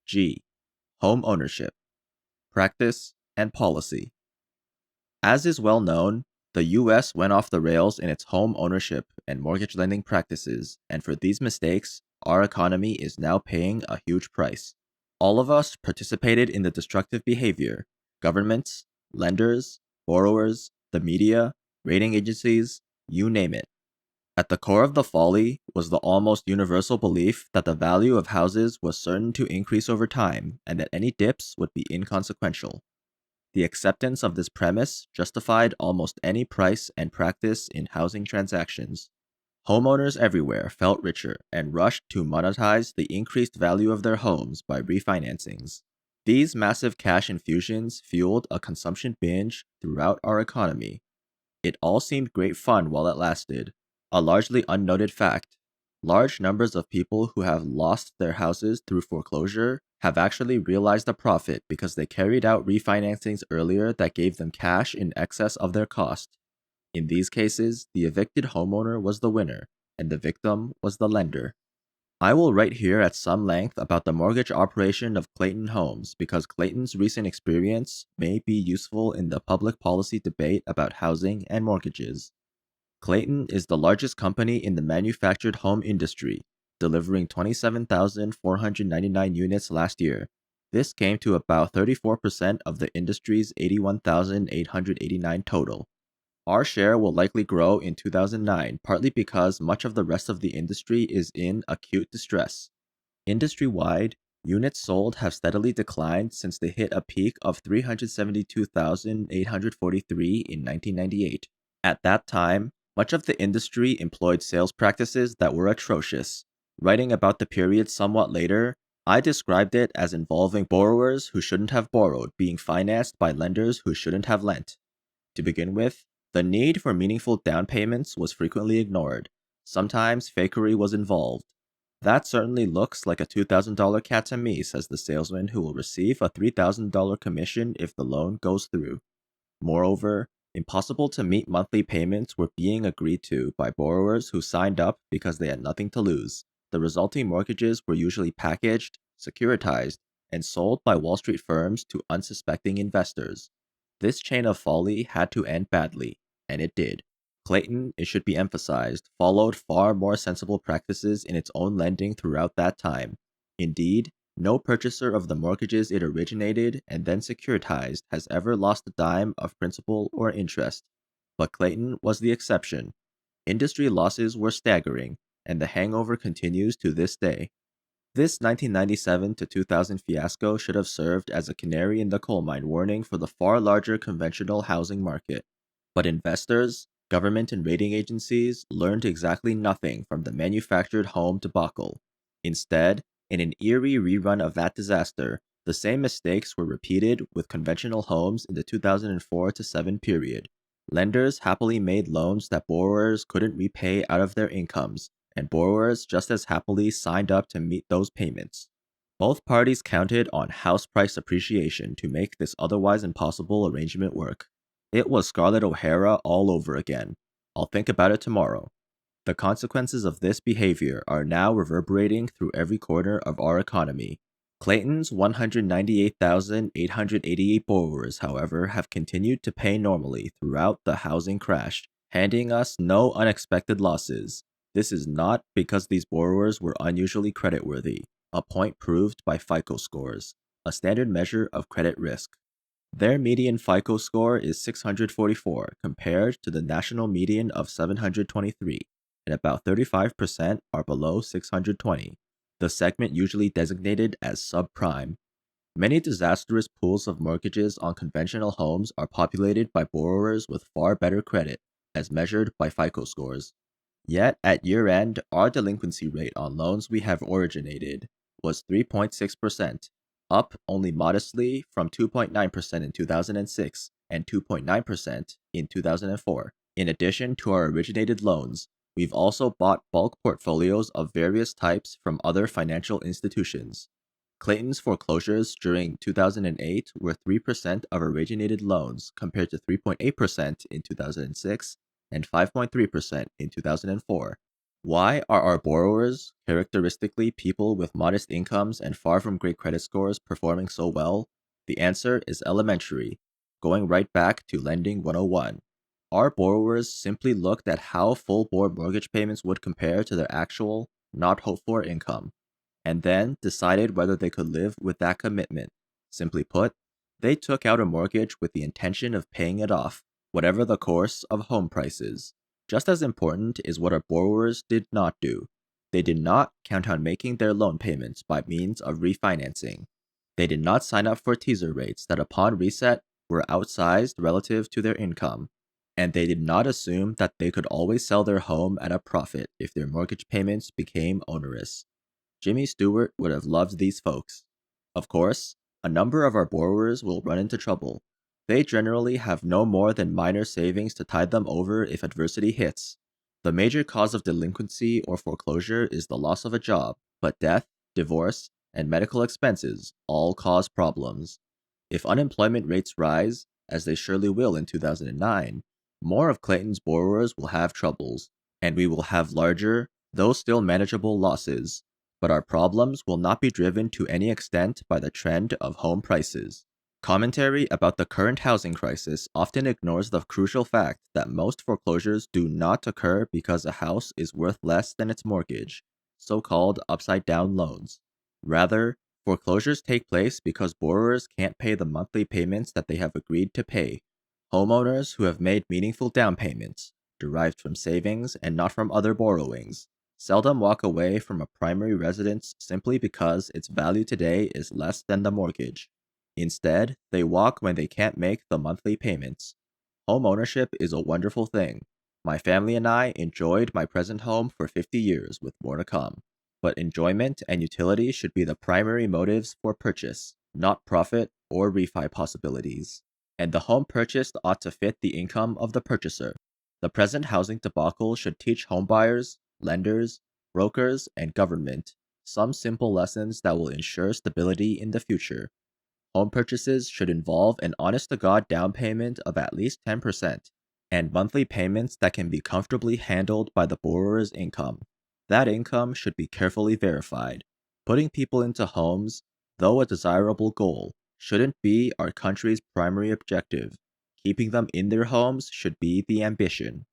G. Home ownership, practice, and policy. As is well known, the US went off the rails in its home ownership and mortgage lending practices, and for these mistakes, our economy is now paying a huge price. All of us participated in the destructive behavior: governments, lenders, borrowers, the media, rating agencies, you name it. At the core of the folly was the almost universal belief that the value of houses was certain to increase over time and that any dips would be inconsequential. The acceptance of this premise justified almost any price and practice in housing transactions. Homeowners everywhere felt richer and rushed to monetize the increased value of their homes by refinancings. These massive cash infusions fueled a consumption binge throughout our economy. It all seemed great fun while it lasted. A largely unnoted fact: large numbers of people who have lost their houses through foreclosure have actually realized a profit because they carried out refinancings earlier that gave them cash in excess of their cost. In these cases, the evicted homeowner was the winner, and the victim was the lender. I will write here at some length about the mortgage operation of Clayton Homes because Clayton's recent experience may be useful in the public policy debate about housing and mortgages. Clayton is the largest company in the manufactured home industry, delivering 27,499 units last year. This came to about 34% of the industry's 81,889 total. Our share will likely grow in 2009, partly because much of the rest of the industry is in acute distress. Industry-wide, units sold have steadily declined since they hit a peak of 372,843 in 1998. At that time, much of the industry employed sales practices that were atrocious. Writing about the period somewhat later, I described it as involving borrowers who shouldn't have borrowed being financed by lenders who shouldn't have lent. To begin with, the need for meaningful down payments was frequently ignored. Sometimes fakery was involved. That certainly looks like a $2,000 cat to me, says the salesman who will receive a $3,000 commission if the loan goes through. Moreover, impossible to meet monthly payments were being agreed to by borrowers who signed up because they had nothing to lose. The resulting mortgages were usually packaged, securitized, and sold by Wall Street firms to unsuspecting investors. This chain of folly had to end badly, and it did. Clayton, it should be emphasized, followed far more sensible practices in its own lending throughout that time. Indeed, no purchaser of the mortgages it originated and then securitized has ever lost a dime of principal or interest. But Clayton was the exception. Industry losses were staggering, and the hangover continues to this day. This 1997 to 2000 fiasco should have served as a canary in the coal mine warning for the far larger conventional housing market. But investors, government and rating agencies learned exactly nothing from the manufactured home debacle. Instead, in an eerie rerun of that disaster, the same mistakes were repeated with conventional homes in the 2004 to 7 period. Lenders happily made loans that borrowers couldn't repay out of their incomes, and borrowers just as happily signed up to meet those payments. Both parties counted on house price appreciation to make this otherwise impossible arrangement work. It was Scarlett O'Hara all over again. I'll think about it tomorrow. The consequences of this behavior are now reverberating through every corner of our economy. Clayton's 198,888 borrowers, however, have continued to pay normally throughout the housing crash, handing us no unexpected losses. This is not because these borrowers were unusually creditworthy, a point proved by FICO scores, a standard measure of credit risk. Their median FICO score is 644 compared to the national median of 723, and about 35% are below 620, the segment usually designated as subprime. Many disastrous pools of mortgages on conventional homes are populated by borrowers with far better credit, as measured by FICO scores. Yet, at year-end, our delinquency rate on loans we have originated was 3.6%, up only modestly from 2.9% in 2006 and 2.9% in 2004. In addition to our originated loans, we've also bought bulk portfolios of various types from other financial institutions. Clayton's foreclosures during 2008 were 3% of originated loans compared to 3.8% in 2006 and 5.3% in 2004. Why are our borrowers, characteristically people with modest incomes and far from great credit scores, performing so well? The answer is elementary, going right back to Lending 101. Our borrowers simply looked at how full board mortgage payments would compare to their actual, not hoped for income, and then decided whether they could live with that commitment. Simply put, they took out a mortgage with the intention of paying it off, whatever the course of home prices. Just as important is what our borrowers did not do. They did not count on making their loan payments by means of refinancing. They did not sign up for teaser rates that upon reset were outsized relative to their income. And they did not assume that they could always sell their home at a profit if their mortgage payments became onerous. Jimmy Stewart would have loved these folks. Of course, a number of our borrowers will run into trouble. They generally have no more than minor savings to tide them over if adversity hits. The major cause of delinquency or foreclosure is the loss of a job, but death, divorce, and medical expenses all cause problems. If unemployment rates rise, as they surely will in 2009, more of Clayton's borrowers will have troubles, and we will have larger, though still manageable losses. But our problems will not be driven to any extent by the trend of home prices. Commentary about the current housing crisis often ignores the crucial fact that most foreclosures do not occur because a house is worth less than its mortgage, so-called upside-down loans. Rather, foreclosures take place because borrowers can't pay the monthly payments that they have agreed to pay. Homeowners who have made meaningful down payments, derived from savings and not from other borrowings, seldom walk away from a primary residence simply because its value today is less than the mortgage. Instead, they walk when they can't make the monthly payments. Home ownership is a wonderful thing. My family and I enjoyed my present home for 50 years with more to come. But enjoyment and utility should be the primary motives for purchase, not profit or refi possibilities. And the home purchased ought to fit the income of the purchaser. The present housing debacle should teach homebuyers, lenders, brokers, and government some simple lessons that will ensure stability in the future. Home purchases should involve an honest-to-God down payment of at least 10%, and monthly payments that can be comfortably handled by the borrower's income. That income should be carefully verified. Putting people into homes, though a desirable goal, shouldn't be our country's primary objective. Keeping them in their homes should be the ambition.